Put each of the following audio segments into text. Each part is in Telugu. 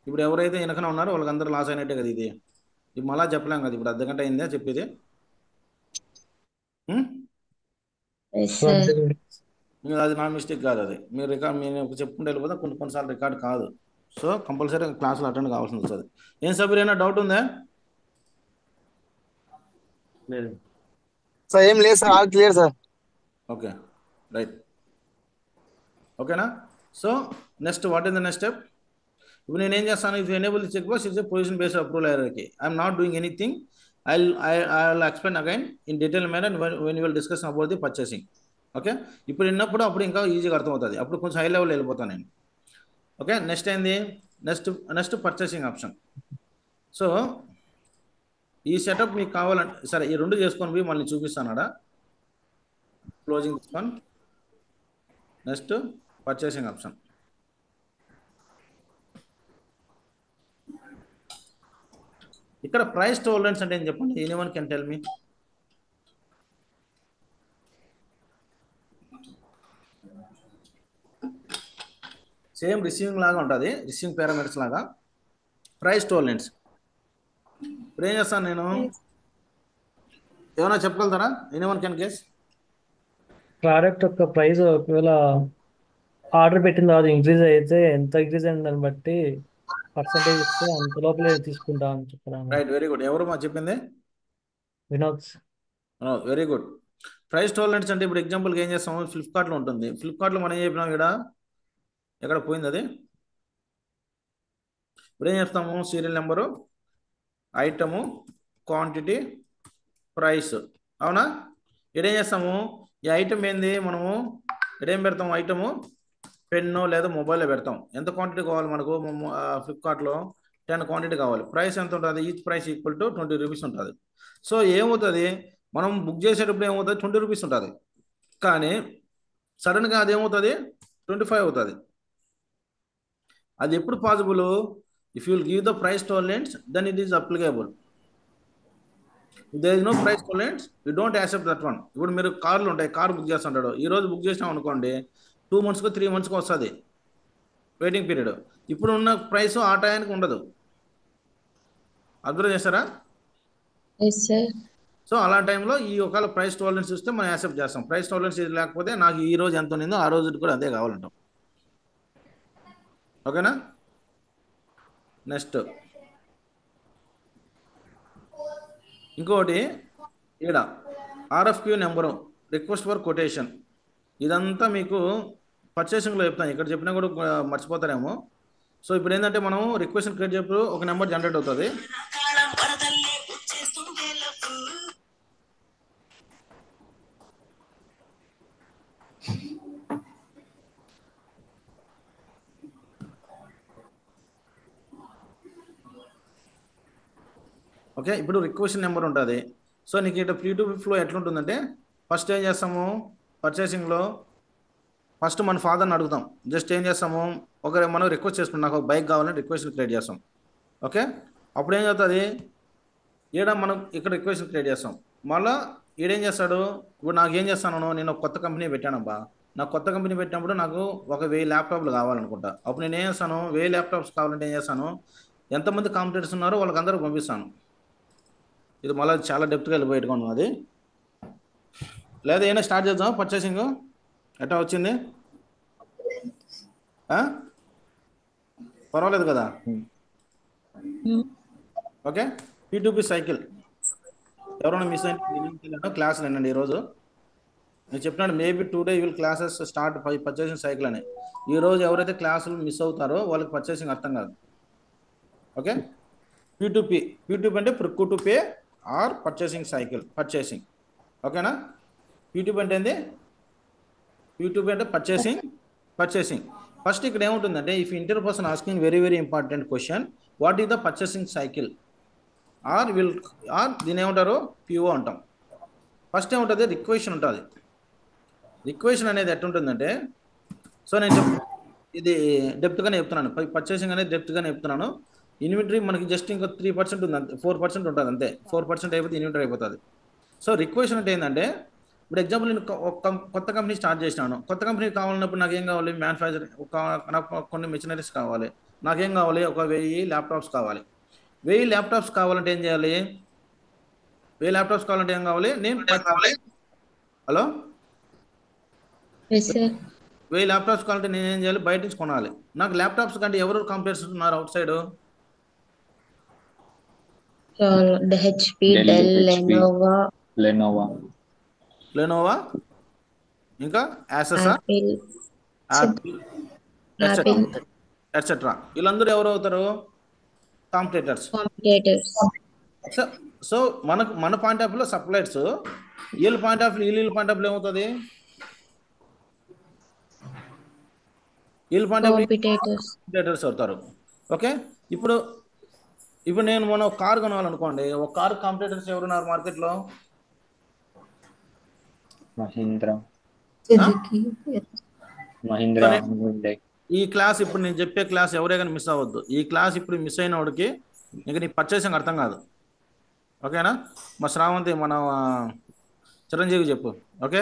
ఇప్పుడు ఎవరైతే వెనకన ఉన్నారో వాళ్ళకందరూ లాస్ అయినట్టే కదా ఇది. ఇది మళ్ళా చెప్పలేం కదా, ఇప్పుడు అర్ధగంట అయిందా చెప్పేది. ఉం? Yes sir. అది నా మిస్టేక్ కాదు, అది మీరు రికార్డ్ మీరు చెప్పుకుంటే వెళ్ళిపోతే కొన్నిసార్లు రికార్డ్ కాదు. సో కంపల్సరీ క్లాసులు అటెండ్ కావాల్సి వస్తుంది. ఏం సభ్యులు ఏమైనా డౌట్ ఉందా? లేదు. సార్ ఏం లేదు sir, all clear sir. Okay, right. ఓకేనా? So next what is the next step? ఇప్పుడు నేను ఏం చేస్తాను, if enable the check box is position based approval hierarchy. I'm not doing anything. I will explain again in detail manner when you will discuss about the purchasing. Okay, ఇప్పుడు విన్నప్పుడు అప్పుడు ఇంకా ఈజీగా అర్థమవుతుంది, అప్పుడు కొంచెం హై లెవెల్ వెళ్ళిపోతాను నేను. ఓకే, నెక్స్ట్ ఏంది? Next purchasing option. సో ఈ సెటప్ మీకు కావాలంటే సరే ఈ రెండు చేసుకొని పోయి మళ్ళీ చూపిస్తానాడా, క్లోజింగ్ తీసుకొని నెక్స్ట్ పర్చేసింగ్ ఆప్షన్. ఇక్కడ ప్రైస్ టాలరెన్స్ అంటే ఏం చెప్పండి, anyone can tell me. Same receiving లాగా ఉంటుంది, రిసీవింగ్ పారామీటర్స్ లాగా. ప్రైస్ టాలరెన్స్ ఇప్పుడు ఏం చేస్తాను నేను, ఏమైనా చెప్పగలుగుతారా? Anyone can guess. ప్రోడక్ట్ యొక్క ప్రైస్ ఒకవేళ ఆర్డర్ పెట్టిన తర్వాత ఇంక్రీజ్ అయితే ఎంత ఇంక్రీజ్ అయిన దాన్ని బట్టి పర్సంటేజ్ ఇస్తే అంత లోపలే తీసుకుంటా అని చెప్పాను. Right, very good. ఎవరు మా చెప్పింది? Vinod. Very good. Price tolerance అంటే ఇప్పుడు ఎగ్జాంపుల్కి ఏం చేస్తాము, ఫ్లిప్కార్ట్లో ఉంటుంది. ఫ్లిప్కార్ట్లో మనం ఏం చెప్పినాం, ఇక్కడ ఎక్కడ పోయింది అది, ఇప్పుడు ఏం చేస్తాము, serial number, item, quantity, price. అవునా? ఇక్కడేం చేస్తాము, ఈ ఐటమ్ ఏంది, మనము ఇక్కడేం పెడతాము, ఐటము పెన్ను లేదా మొబైల్లో పెడతాం. ఎంత క్వాంటిటీ కావాలి మనకు, ఫ్లిప్కార్ట్లో 10 క్వాంటిటీ కావాలి. ప్రైస్ ఎంత ఉంటుంది, each price equal to 20 rupees ఉంటుంది. సో ఏమవుతుంది, మనం బుక్ చేసేటప్పుడు ఏమవుతుంది, 20 రూపీస్ ఉంటుంది. కానీ సడన్గా అది ఏమవుతుంది, 25 అవుతుంది. అది ఎప్పుడు possible? If you will give the price tolerance then it is applicable. There is no price tolerance, you don't accept that one. ఇప్పుడు మీరు కార్లు ఉంటాయి, కార్ బుక్ చేస్తుంటాడు, ఈ రోజు బుక్ చేసినాం అనుకోండి, 2 monthsకు 3 monthsకు వస్తుంది వెయిటింగ్ పీరియడ్. ఇప్పుడు ఉన్న ప్రైస్ ఆ టయానికి ఉండదు. అబ్జర్వ్ చేస్తారా? Yes sir. సో అలా టైంలో ఈ ఒకవేళ ప్రైస్ టాలరెన్స్ ఇస్తే మనం యాక్సెప్ట్ చేస్తాం. ప్రైస్ టాలరెన్స్ లేకపోతే నాకు ఈ రోజు ఎంత ఉన్నిందో ఆ రోజు కూడా అదే కావాలంటాం. ఓకేనా? నెక్స్ట్ ఇంకోటి, ఇక్కడ RFQ number, request for quotation. ఇదంతా మీకు పర్చేసింగ్లో చెప్తాను, ఇక్కడ చెప్పినా కూడా మర్చిపోతారేమో. సో ఇప్పుడు ఏంటంటే మనం రిక్వెస్ట్ క్రియేట్ చేప్పుడు ఒక నెంబర్ జనరేట్ అవుతుంది. ఓకే, ఇప్పుడు రిక్వెస్ట్ నెంబర్ ఉంటుంది. సో నీకు ఇక్కడ P2P ఫ్లో ఎట్లుంటుందంటే, ఫస్ట్ ఏం చేస్తాము, పర్చేసింగ్లో ఫస్ట్ మన ఫాదర్ని అడుగుతాం. జస్ట్ ఏం చేస్తాము, మనం రిక్వెస్ట్ చేసుకుంటాం, నాకు ఒక బైక్ కావాలని రిక్వెస్ట్ క్రియేట్ చేస్తాం. ఓకే, అప్పుడు ఏం అవుతుంది, మనం ఇక్కడ రిక్వెస్ట్ క్రియేట్ చేస్తాం. మళ్ళీ ఈడేం చేస్తాడు, ఇప్పుడు నాకు ఏం చేస్తాను, నేను ఒక కొత్త కంపెనీ పెట్టానబ్బా, నాకు కొత్త కంపెనీ పెట్టినప్పుడు నాకు ఒక 1000 ల్యాప్టాప్లు కావాలనుకుంటా. అప్పుడు నేను ఏం చేస్తాను, 1000 ల్యాప్టాప్స్ కావాలంటే ఏం చేస్తాను, ఎంతమంది కాంపిటేటర్స్ ఉన్నారో వాళ్ళకందరూ పంపిస్తాను. ఇది మళ్ళీ చాలా డెప్త్గా వెళ్ళిపోయేట్టుకున్నాం అది. లేదా ఏమైనా స్టార్ట్ చేద్దాం పర్చేసింగ్. ఎట్లా వచ్చింది, పర్వాలేదు కదా? ఓకే, P2P సైకిల్ ఎవరైనా మిస్ అయిన క్లాస్ వినండి. ఈరోజు నేను చెప్పినాడు, maybe today will classes start purchasing cycle అని. ఈరోజు ఎవరైతే క్లాసులు మిస్ అవుతారో వాళ్ళకి పర్చేసింగ్ అర్థం కాదు. ఓకే, P2P అంటే procure to pay or purchasing cycle, purchasing. ఓకేనా? P2P అంటే ఏంది, P2P అంటే పర్చేసింగ్. ఫస్ట్ ఇక్కడ ఏముంటుందంటే, if inter person asking very very important question, what is the purchasing cycle, or దీని ఏమంటారు, PO అంటాం. ఫస్ట్ ఏముంటుంది, రిక్వెషన్ ఉంటుంది. రిక్వెషన్ అనేది ఎట్లుంటుందంటే, సో నేను ఇది డెప్త్గానే చెప్తున్నాను, పర్చేసింగ్ అనేది డెప్త్గానే చెప్తున్నాను. ఇన్వెంటరీ మనకి జస్ట్ ఇంకా 3% ఉంది, అంతే, 4% ఉంటుంది అంతే. 4% అయిపోతే ఇన్వెంటరీ అయిపోతుంది. సో రిక్వెషన్ అంటే ఏంటంటే, ఇప్పుడు ఎగ్జాంపుల్ నేను ఒక కొత్త కంపెనీ స్టార్ట్ చేసినాను. కొత్త కంపెనీ కావాలన్నప్పుడు నాకేం కావాలి? మ్యానుఫ్యాక్చరింగ్ నాకు కొన్ని మిషనరీస్ కావాలి. నాకేం కావాలి? ఒక 1000 ల్యాప్టాప్స్ కావాలి. 1000 ల్యాప్టాప్స్ కావాలంటే ఏం చేయాలి? 1000 ల్యాప్టాప్స్ కావాలంటే ఏం కావాలి? నేను హలో, ఎస్ సార్ 1000 ల్యాప్టాప్స్ కావాలంటే నేను ఏం చేయాలి? బయట నుంచి కొనాలి. నాకు ల్యాప్టాప్స్ కంటే ఎవరు కాంపిటేటర్స్ ఉన్నారు outside? HP Dell, Dell HP, Lenovo Lenovo, ఇంకా యాసెసా, యాపిల్ యాపిల్, యాపిల్ ఎట్సెట్రా. వీళ్ళందరూ ఎవరు అవుతారు? కాంపిటేటర్స్. కాంపిటేటర్స్. సో సో మన పాయింట్ ఆఫ్ వ్యూలో సప్లైర్స్, వీళ్ళ పాయింట్ ఆఫ్ వీళ్ళ పాయింట్ ఆఫ్ వ్యూ ఏమవుతుంది? వీళ్ళ పాయింట్ ఆఫ్ కాంపిటేటర్స్ అవుతారు. ఓకే, ఇప్పుడు నేను మనం ఒక కారు కొనాలనుకోండి. ఒక కారు కాంపిటేటర్స్ ఎవరున్నారు మార్కెట్లో? Mahindra, Suzuki Hyundai. ఈ క్లాస్ ఇప్పుడు నేను చెప్పే క్లాస్ ఎవరే కానీ మిస్ అవ్వద్దు. ఈ క్లాస్ ఇప్పుడు మిస్ అయిన వాడికి ఇంకా నీ పర్చేసింగ్ అర్థం కాదు. ఓకేనా? మా శ్రావంతి మన చిరంజీవి చెప్పు. ఓకే,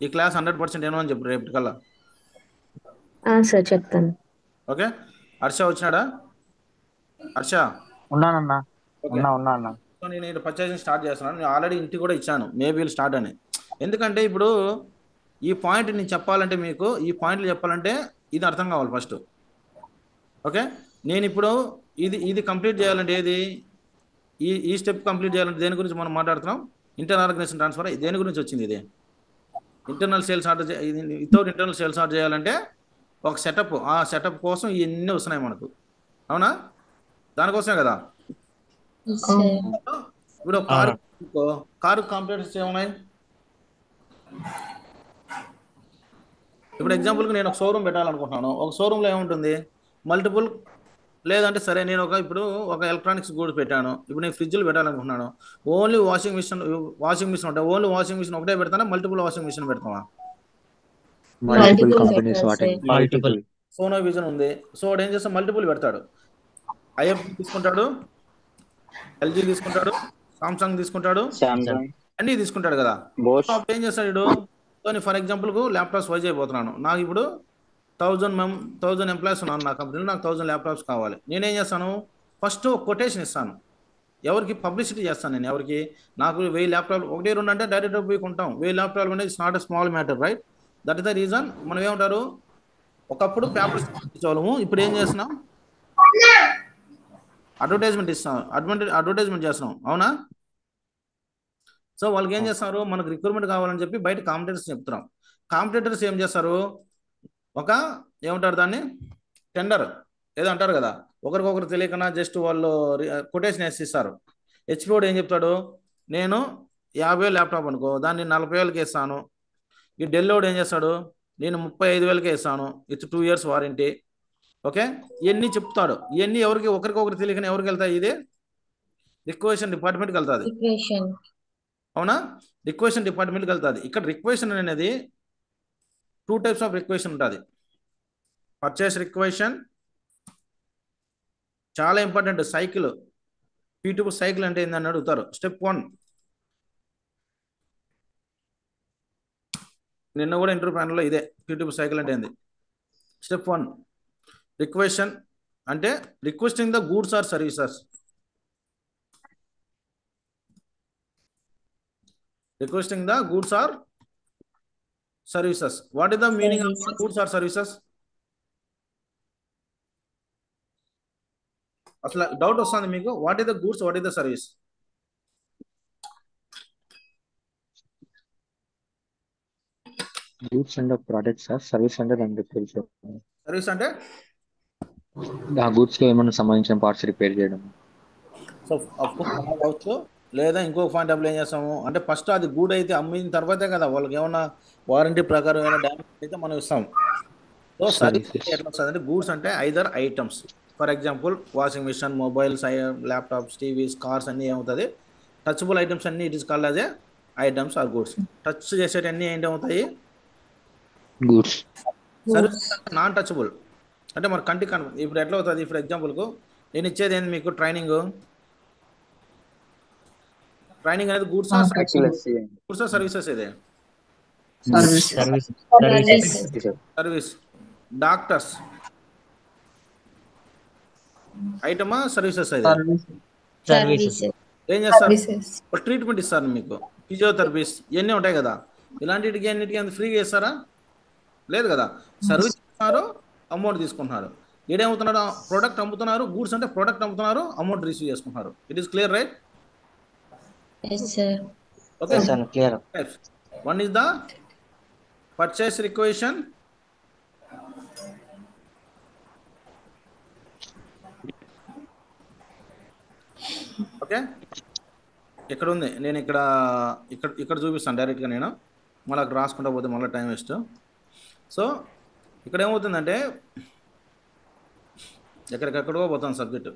ఈ క్లాస్ 100% ఏమో అని చెప్పు రేపటి కల్లా. సార్ చెప్తాను. ఓకే, హర్ష వచ్చినాడా? హర్ష, ఉన్నానన్నా. ఓకే. ఉన్నా అన్న. సో నేను ఇక్కడ పర్చేసింగ్ స్టార్ట్ చేస్తున్నాను. నేను ఆల్రెడీ ఇంటికి కూడా ఇచ్చాను, మేబీ విల్ స్టార్ట్ అని. ఎందుకంటే ఇప్పుడు ఈ పాయింట్ నేను చెప్పాలంటే, మీకు ఈ పాయింట్లు చెప్పాలంటే ఇది అర్థం కావాలి ఫస్ట్. ఓకే, నేను ఇప్పుడు ఇది కంప్లీట్ చేయాలంటే ఏది? ఈ స్టెప్ కంప్లీట్ చేయాలంటే దేని గురించి మనం మాట్లాడుతున్నాం? Internal organization transfer. దేని గురించి వచ్చింది ఇది? Internal sales order. Without internal sales order చేయాలంటే ఒక సెటప్, ఆ సెటప్ కోసం ఇవన్నీ వస్తున్నాయి మనకు. అవునా? దానికోసమే కదా. ఇప్పుడు కారు కాంపిటేటర్స్ ఏమున్నాయి? ఇప్పుడు ఎగ్జాంపుల్కి నేను ఒక షోరూమ్ పెట్టాలనుకుంటున్నాను. ఒక షోరూంలో ఏముంటుంది? మల్టిపుల్, లేదంటే సరే నేను ఇప్పుడు ఒక ఎలక్ట్రానిక్స్ గూడ్స్ పెట్టాను. ఇప్పుడు నేను ఫ్రిడ్జ్లు పెట్టాలనుకుంటున్నాను. ఓన్లీ వాషింగ్ మిషన్ ఉంటాయి. ఓన్లీ వాషింగ్ మిషన్ ఒకటే పెడతానా? మల్టిపుల్ వాషింగ్ మిషన్ పెడతావా? Multiple companies, multiple. Sono vision ఉంది. సో వాడు ఏం చేస్తాడు? మల్టిపుల్ పెడతాడు. ఐఎఫ్బి తీసుకుంటాడు, ఎల్జీ తీసుకుంటాడు, సామ్సంగ్ తీసుకుంటాడు, Samsung, అన్నీ తీసుకుంటాడు కదా. Bosch. సో అప్పుడు ఏం చేస్తాడు? ఫర్ ఎగ్జాంపుల్కు ల్యాప్టాప్స్ వైజ్ అయిపోతున్నాను. నాకు ఇప్పుడు 1000 ఎంప్లాయీస్ ఉన్నాను నా కంపెనీలో. నాకు 1000 ల్యాప్టాప్స్ కావాలి. నేనేం చేస్తాను? ఫస్ట్ కొటేషన్ ఇస్తాను. ఎవరికి? పబ్లిసిటీ చేస్తాను నేను. ఎవరికి? నాకు 1000 ల్యాప్టాప్, 1 2 అంటే డైరెక్ట్గా పోయి కొంటాం. 1000 ల్యాప్టాప్ అనేది it's not a small matter, right? That is the reason. మనం ఏమంటారు? ఒకప్పుడు పేపర్స్ ఇచ్చేవాళ్ళము, ఇప్పుడు ఏం చేస్తున్నాం? అడ్వర్టైజ్మెంట్ ఇస్తాం, అడ్వర్టైజ్మెంట్ చేస్తున్నాం. అవునా? సో వాళ్ళకి ఏం చేస్తారు? మనకు రిక్రూట్మెంట్ కావాలని చెప్పి బయట కాంపిటేటర్స్ చెప్తున్నాం. కాంపిటేటర్స్ ఏం చేస్తారు? ఏమంటారు దాన్ని? టెండర్ ఏదో అంటారు కదా. ఒకరికొకరు తెలియకుండా జస్ట్ వాళ్ళు కొటేషన్ వేసి ఇస్తారు. హెచ్పి వాడు ఏం చెప్తాడు? నేను 50,000 ల్యాప్టాప్ అనుకో, దాన్ని 40,000కి ఇస్తాను. ఈ డెల్ వాడు ఏం చేస్తాడు? నేను 35,000కే ఇస్తాను, ఇట్స్ 2 years వారంటీ. ఓకే, ఇవన్నీ చెప్తాడు. ఇవన్నీ ఒకరికొకరు తెలియకనే ఎవరికి వెళ్తాయి? ఇది రిక్వెషన్ డిపార్ట్మెంట్కి వెళ్తుంది. అవునా? రిక్వెషన్ డిపార్ట్మెంట్కి వెళ్తుంది. ఇక్కడ రిక్వెషన్ అనేది 2 types ఆఫ్ రిక్వెషన్ ఉంటుంది. పర్చేస్ రిక్వెషన్, చాలా ఇంపార్టెంట్. సైకిల్, P2P సైకిల్ అంటే ఏందని అడుగుతారు. స్టెప్ 1, నిన్న కూడా ఇంటర్వ్యూ ప్యానల్లో ఇదే P2P సైకిల్ అంటే ఏంది. స్టెప్ 1, రిక్వెషన్ అంటే requesting the goods or services. Requesting the goods or services. What is the meaning of goods or services? అసలు డౌట్ వస్తుంది మీకు? What is the goods, what is the service? Goods and the products, sir. Service అంటే దాని డీటెయిల్స్. సర్వీస్ అంటే ఆ గూడ్స్ లో ఏమైనా సంబంధించిన పార్ట్స్ రిపేర్ చేయడం. సో అవచ్చు. లేదా ఇంకొక పాయింట్ ఆఫ్ ఏం చేస్తాము అంటే, ఫస్ట్ అది గూడ్ అయితే అమ్మిన తర్వాతే కదా వాళ్ళకి ఏమన్నా వారంటీ ప్రకారం ఏమైనా డ్యామేజ్ అయితే మనం ఇస్తాం. సో సర్వీస్ ఎట్లా వస్తుంది అంటే, గూడ్స్ అంటే either items. For example washing machine, mobiles, laptops, TVs, cars అన్నీ ఏమవుతుంది? టచబుల్ ఐటమ్స్ అన్నీ it is called as a items are goods. Touch చేసేటన్నీ ఏంటవుతాయి? గూడ్స్. సర్వీస్ నాన్ టచబుల్ అంటే మన కంటికి ఇప్పుడు ఎట్లా అవుతుంది? ఫర్ ఎగ్జాంపుల్కు నేను ఇచ్చేది ఏంది మీకు? ట్రైనింగ్ అనేది గూడ్స్ ఆర్ సర్వీసెస్? ఇదే Service. Service service. డాక్టర్స్ ఐటమా సర్వీసెస్ అయితే Service. సర్వీసెస్ ఏం చేస్తారు? Services. ఒక ట్రీట్మెంట్ ఇస్తారు మీకు, ఫిజియోథెరపీస్ ఇవన్నీ ఉంటాయి కదా, ఇలాంటికి అన్నిటికీ అంత ఫ్రీగా ఇస్తారా? లేదు కదా. సర్వీస్ ఇస్తున్నారు, అమౌంట్ తీసుకుంటున్నారు. ఏడేమవుతున్నారు? ప్రోడక్ట్ అమ్ముతున్నారు. గూడ్స్ అంటే ప్రోడక్ట్ అమ్ముతున్నారు, అమౌంట్ రిసీవ్ చేసుకుంటున్నారు. It is clear, right? Yes sir. Okay. Yes, sir. Clear. One is the purchase requisition. Okay, ఇక్కడ ఉంది. నేను ఇక్కడ ఇక్కడ ఇక్కడ చూపిస్తాను డైరెక్ట్గా. నేను మళ్ళీ అక్కడ రాసుకుంటా పోతే మళ్ళీ టైం వేస్ట్. సో ఇక్కడ ఏమవుతుందంటే ఎక్కడికెక్కడికో పోతాను సబ్జెక్టు.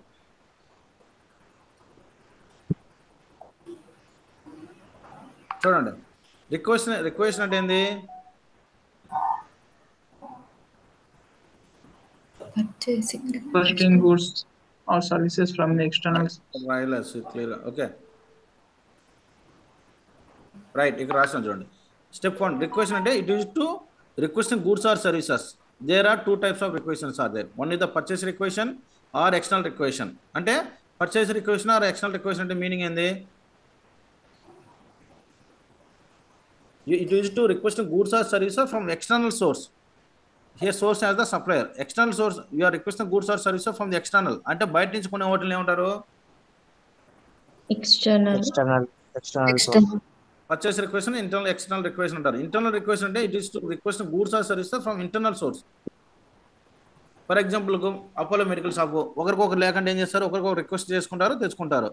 చూడండి, రిక్వెషన్ అంటే ఏంది? Purchasing goods or services from the externals. వైర్లెస్ క్లియర్. ఓకే రైట్, ఇక్కడ రాసాను చూడండి. స్టెప్ 1, రిక్వెషన్ అంటే it is to requesting goods or services. There are 2 types of requisitions are there. One is the purchase requisition or external requisition. అంటే purchase requisition or external requisition అంటే మీనింగ్ ఏంది? It is to requesting goods or services from external source. Here source as the supplier. External source, you are requesting goods or services from the external. అంటే బయట నుంచి కొనే వాటిని ఏమంటారు? External. External. Purchase requisition, internal external requisition అంటారు. ఇంటర్నల్ రిక్వెషన్ అంటే it is to requesting goods or services from internal source. For example Apollo medical shop, ఒకరికొకరు లేకుండా ఏం చేస్తారు? ఒకరికొకరు రిక్వెస్ట్ చేసుకుంటారు, తెచ్చుకుంటారు.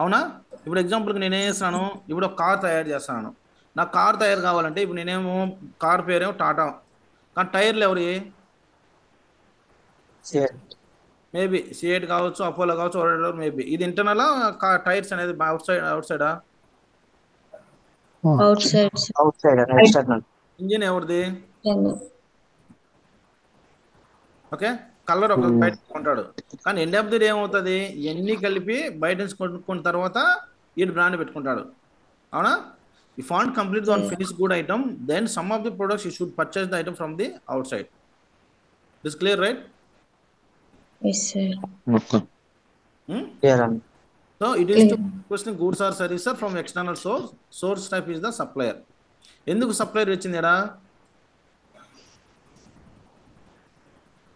అవునా? ఇప్పుడు ఎగ్జాంపుల్కి నేనేం చేస్తాను, ఇప్పుడు ఒక కార్ తయారు చేస్తాను. నాకు కార్ తయారు కావాలంటే ఇప్పుడు నేనేమో కార్ పేరేమో టాటా, కానీ టైర్లు ఎవరి? మేబీ సిఎట్ కావచ్చు, అపోలో కావచ్చు, మేబీ. ఇది ఇంటర్నల్ టైర్స్ అనేది అవుట్ సైడా? Out side. External. ఇంజిన్ ఎవరిది? ఓకే, కలర్ ఒక బయట కొంటాడు, కానీ ఎండ్ ఆఫ్ ది డే ఏమవుతుంది? ఇవన్నీ కలిపి బయట నుంచి కొనుక్కున్న తర్వాత ఈ బ్రాండ్ పెట్టుకుంటాడు. అవునా? If you want complete the finished good item, then some of the products you should purchase the item from the outside. This clear, right? Yes sir. Okay. Clear. So it is to requesting goods or services from external source. Source type is the supplier. ఎందుకు supplier వచ్చింది ఎడా?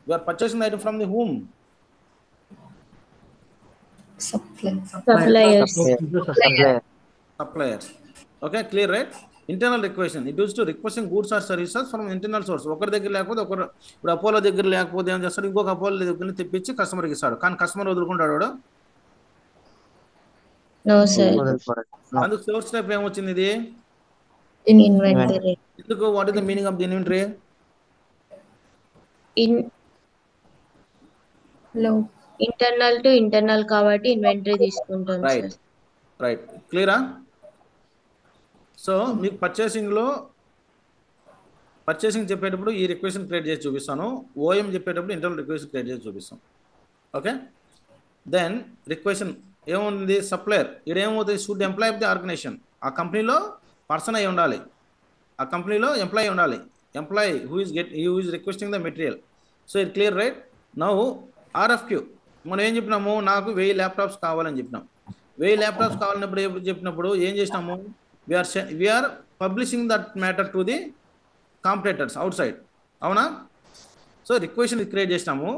You are purchasing the item from the whom? Suppliers. Suppliers. Okay, clear, right? Internal requisition, it is to requesting goods or services from internal source. ఒకరి దగ్గర లేకపోతే ఒకరు, ఇప్పుడు అపోలో దగ్గర లేకపోతే ఏం చేస్తాడు? ఇంకొక అపోలో దగ్గర తెప్పించి కస్టమర్కి ఇస్తాడు, కానీ కస్టమర్ వదులుకుంటాడు వాడు. No sir. అందుకు సోర్స్ టైప్ ఏమొచ్చింది? ఇది Inventory. ఎందుకు? What is the meaning of the inventory? Internal to internal కాబట్టి ఇన్వెంటరీ తీసుకుంటాం రైట్ సార్. రైట్, క్లియరా? సో మీకు పర్చేసింగ్ చెప్పేటప్పుడు ఈ రిక్వెషన్ క్రియేట్ చేసి చూపిస్తాను. ఓఎం చెప్పేటప్పుడు ఇంటర్నల్ రిక్వెషన్ క్రియేట్ చేసి చూపిస్తాం. ఓకే, దెన్ రిక్వెషన్ ఏముంది? సప్లయర్. ఇక్కడ ఏమవుతుంది? Should employee of the organisation. ఆ కంపెనీలో పర్సన్ అయి ఉండాలి, ఆ కంపెనీలో ఎంప్లాయీ ఉండాలి. Employee who is requesting the material. So it clear, right? Now RFQ మనం ఏం చెప్పినాము? నాకు 1000 ల్యాప్టాప్స్ కావాలని చెప్పినాం. 1000 ల్యాప్టాప్స్ కావాలన్నప్పుడు చెప్పినప్పుడు ఏం చేసినాము? we are publishing that matter to the competitors outside. అవునా? సో రిక్వెషన్ క్రియేట్ చేసినాము.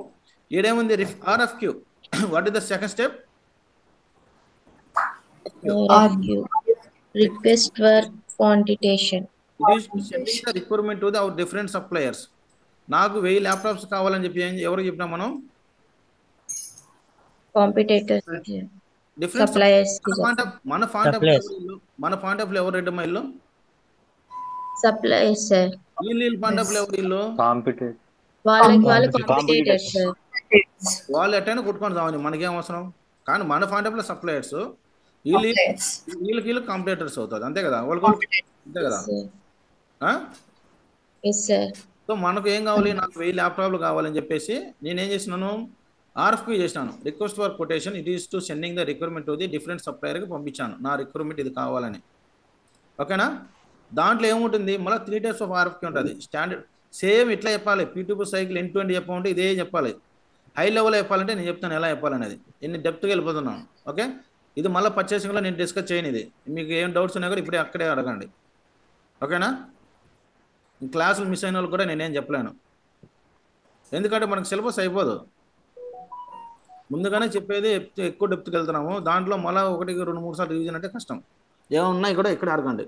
ఏడేముంది? RFQ. What is the second step? Request for quantitation. It is sending the requirement to our different suppliers. నాకు 1000 ల్యాప్టాప్స్ కావాలని చెప్పి ఎవరు చెప్పినాం మనం? Competitors. Different Suppliers. మన పాయింట్ ఆఫ్ ఎవరు రెడ్డి ఇల్లు? Suppliers sir. వీళ్ళు పాయింట్ ఆఫ్ ఎవరు ఇల్లు? Competitor. వాళ్ళకి competitors sir. వాళ్ళు ఎట్టైనా కొట్టుకొని రావాలి, మనకేం అవసరం? కానీ మన పాయింట్ ఆఫ్ సప్లయర్స్, వీళ్ళకి కాంపిటేటర్స్ అవుతుంది. అంతే కదా? వాళ్ళకి అంతే కదా? Yes sir. సో మనకు ఏం కావాలి? నాకు 1000 ల్యాప్టాప్లు కావాలని చెప్పేసి నేనేం చేసినాను? ఆర్ఎఫ్క్యూ చేసినాను. Request for quotation, it is to sending the requirement to the different సప్లయర్కి పంపించాను. నా రిక్వైర్మెంట్ ఇది కావాలని. ఓకేనా? దాంట్లో ఏముంటుంది మళ్ళీ 3 టైప్స్ ఆఫ్ ఆర్ఎఫ్కి ఉంటుంది. స్టాండర్డ్ సేమ్ ఇట్లా చెప్పాలి. P2P cycle end to end చెప్పమంటే ఇదే చెప్పాలి. హై లెవెల్ చెప్పాలంటే నేను చెప్తాను ఎలా చెప్పాలనేది. ఎన్ని డెప్త్గా వెళ్ళిపోతున్నాను. ఓకే, ఇది మళ్ళీ పర్చేసింగ్లో నేను డిస్కస్ చేయను. ఇది మీకు ఏం డౌట్స్ ఉన్నా కూడా ఇప్పుడే అక్కడే అడగండి. ఓకేనా? క్లాసులు మిస్ అయిన వాళ్ళు కూడా నేనేం చెప్పలేను, ఎందుకంటే మనకు సిలబస్ అయిపోదు. ముందుగానే చెప్పేది ఎక్కువ డెప్త్కి వెళ్తున్నాము. దాంట్లో మళ్ళీ 1, 2, 3 సార్లు రివిజన్ అంటే కష్టం. ఏమన్నా కూడా ఇక్కడ అడగండి.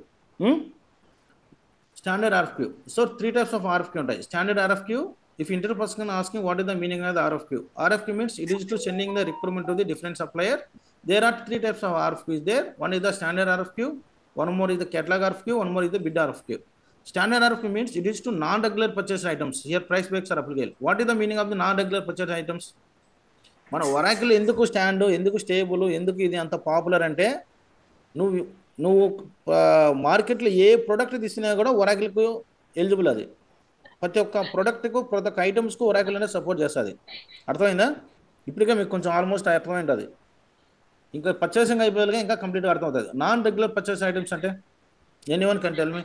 Standard RFQ. So 3 types of RFQ ఉంటాయి. Standard RFQ, if inter person asking what is the meaning of the RFQ. RFQ means it is to sending the recruitment to the different supplier. There are 3 types of RFQs there. One is the standard RFQ, one more is the catalog RFQ, one more is the bid RFQ. Standard RFQ means it is to non-regular purchase items. Here price breaks are applicable. What is the meaning of the non-regular purchase items? మన ఒరాకిల్ ఎందుకు స్టాండ్, ఎందుకు స్టేబుల్, ఎందుకు ఇది అంత పాపులర్ అంటే నువ్వు మార్కెట్లో ఏ ప్రోడక్ట్ తీసినా కూడా ఒరాకిల్కు ఎలిజిబుల్. అది ప్రతి ఒక్క ప్రోడక్ట్కు ప్రతి ఒక్క ఐటమ్స్కు ఒరాకిల్ అనేది సపోర్ట్ చేస్తుంది. అర్థమైందా? ఇప్పటికే మీకు కొంచెం ఆల్మోస్ట్ అర్థమైంది. అది ఇంకా పర్చేసింగ్ అయిపోయాక ఇంకా కంప్లీట్గా అర్థమవుతుంది. నాన్ రెగ్యులర్ పర్చేస్ ఐటమ్స్ అంటే anyone can tell me?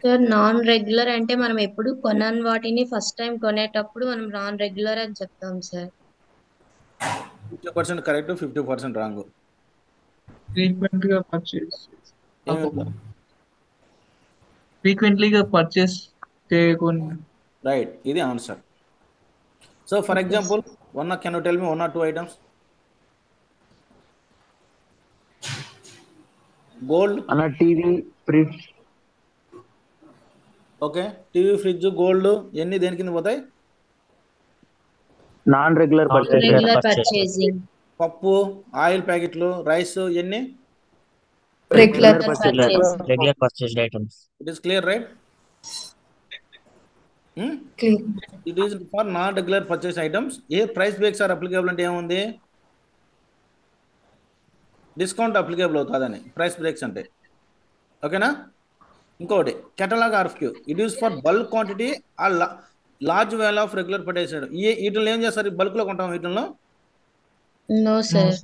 Sir non regular అంటే మనం ఎప్పుడు కొనని వాటిని ఫస్ట్ టైం కొనేటప్పుడు మనం నాన్ రెగ్యులర్ అని చెప్తాం సార్. 50% correct, 50% wrong. ఫ్రీక్వెంట్గా పర్చేస్ చేయకుండా. రైట్, ఇది answer. So for example can you tell me 1 or 2 items? Gold అన్న TV, fridge. Okay, TV, fridge, gold ఎన్ని దేని కింద పోతాయి? Non regular regular purchasing. పప్పు, ఆయిల్ ప్యాకెట్లు, రైస్ ఎన్ని? Regular purchased items. It is clear, right? It is for non regular purchase items. A price breaks are applicable అంటే ఏముంది? డిస్కౌంట్ అప్లికేబుల్ అవుతుందని ప్రైస్ బ్రేక్స్ అంటే. ఓకేనా? ఇంకోటి catalogue RFQ. It is for bulk quantity or large value of regular purchase. వీటిలో ఏం చేస్తారు? బల్క్లో కొంటాం వీటిల్లో? No sir.